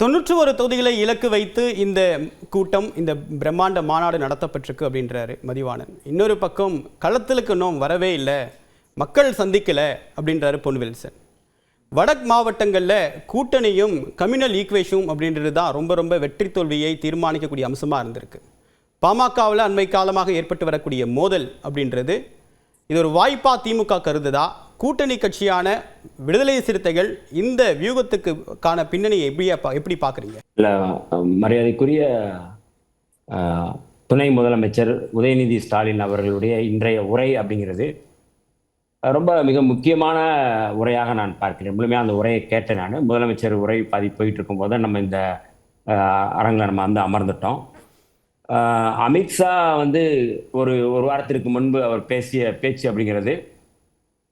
91 தொகுதிகளை இலக்கு வைத்து இந்த கூட்டம், இந்த பிரம்மாண்ட மாநாடு நடத்தப்பட்டிருக்கு அப்படின்றாரு மதிவாணன். இன்னொரு பக்கம் களத்திலுக்கு இன்னும் வரவே இல்லை, மக்கள் சந்திக்கலை அப்படின்றாரு பொன் வில்சன். வடக்கு மாவட்டங்களில் கூட்டணியும் கம்யூனல் ஈக்குவேஷனும் அப்படின்றது தான் ரொம்ப வெற்றி தோல்வியை தீர்மானிக்கக்கூடிய அம்சமாக இருந்திருக்கு. பாமகவில் அண்மை காலமாக ஏற்பட்டு வரக்கூடிய மோதல் அப்படின்றது இது ஒரு வாய்ப்பா திமுக கருதுதா? கூட்டணி கட்சியான விடுதலை சிறுத்தைகள் இந்த வியூகத்துக்கான பின்னணியை எப்படி பார்க்குறீங்க? இல்லை, மரியாதைக்குரிய துணை முதலமைச்சர் உதயநிதி ஸ்டாலின் அவர்களுடைய இன்றைய உரை அப்படிங்கிறது ரொம்ப மிக முக்கியமான உரையாக நான் பார்க்கிறேன். முழுமையாக அந்த உரையை கேட்டேன். நான் முதலமைச்சர் உரை பாதி போயிட்டு இருக்கும்போது நம்ம இந்த அரங்கில் நம்ம அமர்ந்துட்டோம். அமித்ஷா ஒரு வாரத்திற்கு முன்பு அவர் பேசிய பேச்சு அப்படிங்கிறது,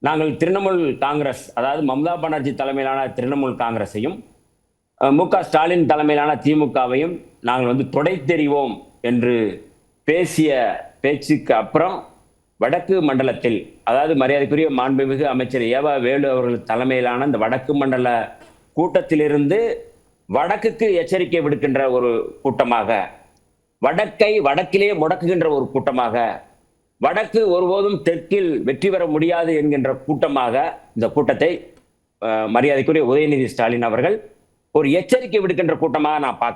நாங்கள் திரிணாமுல் காங்கிரஸ், அதாவது மம்தா பானர்ஜி தலைமையிலான திரிணாமுல் காங்கிரஸையும் மு.க. ஸ்டாலின் தலைமையிலான திமுகவையும் நாங்கள் தொடைத்தெறிவோம் என்று பேசிய பேச்சுக்கு அப்புறம் வடக்கு மண்டலத்தில், அதாவது மரியாதைக்குரிய மாண்புமிகு அமைச்சர் ஏவா வேலு அவர்கள் தலைமையிலான இந்த வடக்கு மண்டல கூட்டத்திலிருந்து வடக்குக்கு எச்சரிக்கை விடுக்கின்ற ஒரு கூட்டமாக, வடக்கை வடக்கிலே முடக்குகின்ற ஒரு கூட்டமாக, வடக்கு ஒருபோதும் தெற்கில் வெற்றி பெற முடியாது என்கின்ற கூட்டமாக இந்த கூட்டத்தை மரியாதைக்குரிய உதயநிதி ஸ்டாலின் அவர்கள் ஒரு எச்சரிக்கை விடுக்கின்ற கூட்டமாக நான் பார்க்கிறேன்.